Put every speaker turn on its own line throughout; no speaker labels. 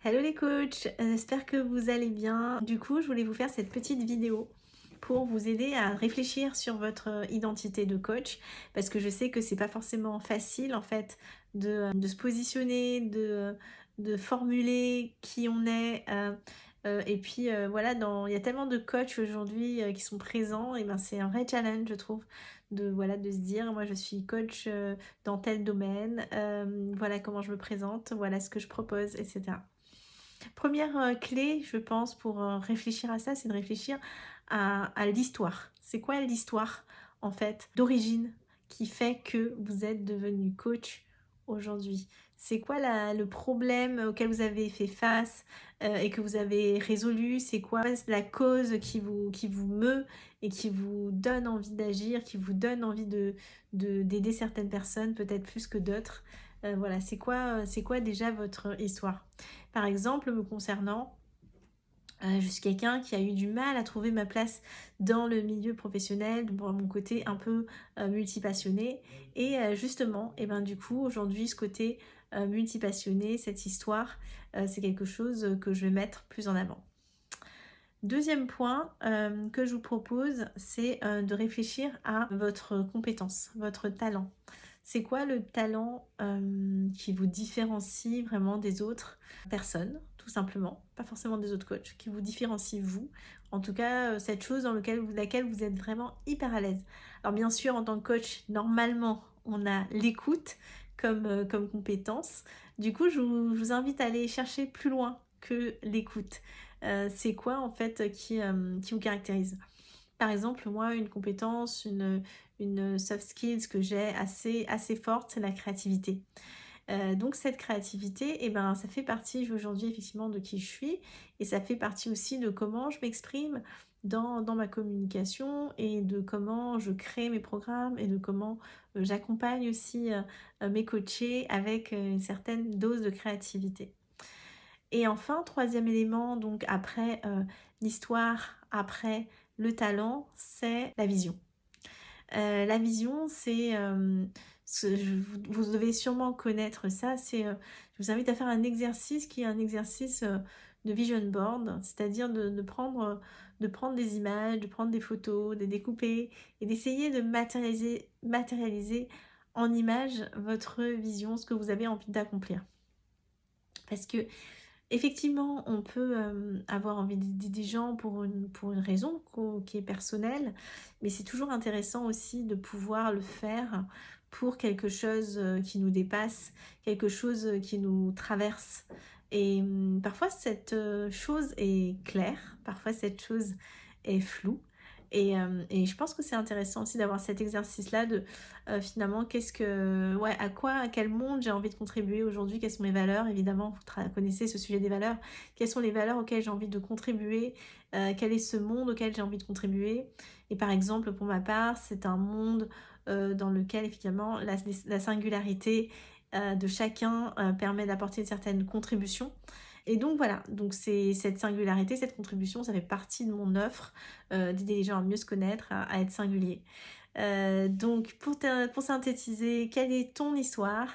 Hello les coachs, j'espère que vous allez bien. Du coup, je voulais vous faire cette petite vidéo pour vous aider à réfléchir sur votre identité de coach parce que je sais que c'est pas forcément facile en fait de se positionner, de formuler qui on est. Et puis voilà, il y a tellement de coachs aujourd'hui qui sont présents, et ben c'est un vrai challenge, je trouve, de se dire moi je suis coach dans tel domaine, voilà comment je me présente, voilà ce que je propose, etc. Première clé, je pense, pour réfléchir à ça, c'est de réfléchir à l'histoire. C'est quoi l'histoire, en fait, d'origine qui fait que vous êtes devenu coach aujourd'hui? C'est quoi le problème auquel vous avez fait face et que vous avez résolu? C'est quoi la cause qui vous meut et qui vous donne envie d'agir, qui vous donne envie d'aider certaines personnes, peut-être plus que d'autres? Voilà, c'est quoi déjà votre histoire? Par exemple, me concernant, je suis quelqu'un qui a eu du mal à trouver ma place dans le milieu professionnel, pour mon côté un peu multipassionné. Et justement, et ben, du coup, aujourd'hui, ce côté multipassionné, cette histoire, c'est quelque chose que je vais mettre plus en avant. Deuxième point que je vous propose, c'est de réfléchir à votre compétence, votre talent. C'est quoi le talent qui vous différencie vraiment des autres personnes, tout simplement, pas forcément des autres coachs, qui vous différencie vous, en tout cas cette chose dans laquelle vous êtes vraiment hyper à l'aise. Alors bien sûr, en tant que coach, normalement, on a l'écoute comme compétence. Du coup, je vous invite à aller chercher plus loin que l'écoute. C'est quoi en fait qui vous caractérise? Par exemple, moi, une compétence, une soft skills que j'ai assez forte, c'est la créativité. Donc cette créativité, eh ben, ça fait partie aujourd'hui effectivement de qui je suis, et ça fait partie aussi de comment je m'exprime dans ma communication, et de comment je crée mes programmes, et de comment j'accompagne aussi mes coachés avec une certaine dose de créativité. Et enfin, troisième élément, donc après l'histoire, après le talent, c'est la vision. La vision, c'est, vous devez sûrement connaître ça, je vous invite à faire un exercice qui est un exercice de vision board, c'est-à-dire de prendre des images, de prendre des photos, de découper et d'essayer de matérialiser en images votre vision, ce que vous avez envie d'accomplir. Parce que effectivement, on peut avoir envie d'aider des gens pour une raison qui est personnelle, mais c'est toujours intéressant aussi de pouvoir le faire pour quelque chose qui nous dépasse, quelque chose qui nous traverse. Et parfois, cette chose est claire, parfois cette chose est floue. Et je pense que c'est intéressant aussi d'avoir cet exercice-là de finalement, à quel monde j'ai envie de contribuer aujourd'hui, quelles sont mes valeurs, évidemment, vous connaissez ce sujet des valeurs, quelles sont les valeurs auxquelles j'ai envie de contribuer, quel est ce monde auquel j'ai envie de contribuer. Et par exemple, pour ma part, c'est un monde dans lequel, effectivement, la singularité de chacun permet d'apporter une certaine contribution. Et donc voilà, donc c'est cette singularité, cette contribution, ça fait partie de mon offre d'aider les gens à mieux se connaître, à être singulier. Donc pour synthétiser, quelle est ton histoire?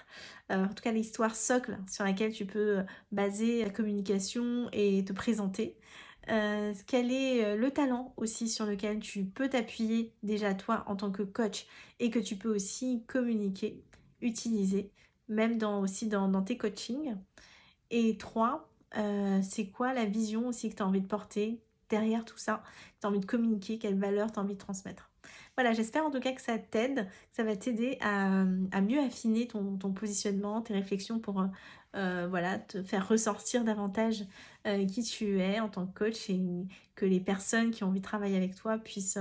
En tout cas l'histoire socle sur laquelle tu peux baser la communication et te présenter. Quel est le talent aussi sur lequel tu peux t'appuyer déjà toi en tant que coach, et que tu peux aussi communiquer, utiliser, même aussi dans tes coachings. Et 3, c'est quoi la vision aussi que tu as envie de porter derrière tout ça, que tu as envie de communiquer, quelle valeur tu as envie de transmettre. Voilà, j'espère en tout cas que ça t'aide, que ça va t'aider à mieux affiner ton positionnement, tes réflexions pour voilà, te faire ressortir davantage qui tu es en tant que coach, et que les personnes qui ont envie de travailler avec toi puissent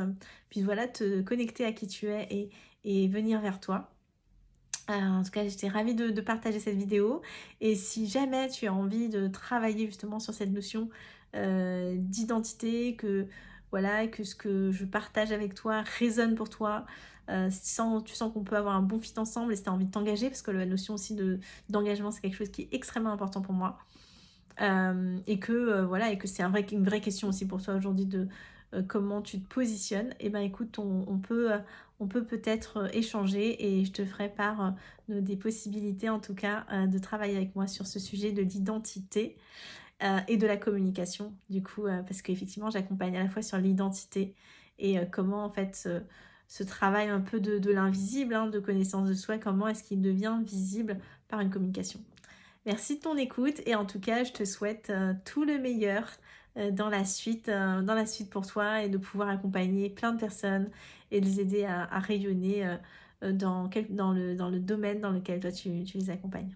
voilà, te connecter à qui tu es et venir vers toi. En tout cas, j'étais ravie de partager cette vidéo, et si jamais tu as envie de travailler justement sur cette notion d'identité, voilà, que ce que je partage avec toi résonne pour toi, tu sens qu'on peut avoir un bon fit ensemble, et si tu as envie de t'engager, parce que la notion aussi d'engagement, c'est quelque chose qui est extrêmement important pour moi, et que voilà, et que c'est une vraie question aussi pour toi aujourd'hui de comment tu te positionnes. Et ben écoute, on peut peut-être échanger et je te ferai part des possibilités en tout cas de travailler avec moi sur ce sujet de l'identité et de la communication du coup parce qu'effectivement j'accompagne à la fois sur l'identité et comment en fait ce travail un peu de l'invisible, hein, de connaissance de soi, comment est-ce qu'il devient visible par une communication. Merci de ton écoute et en tout cas je te souhaite tout le meilleur dans la suite pour toi et de pouvoir accompagner plein de personnes et de les aider à rayonner dans le domaine dans lequel toi tu les accompagnes.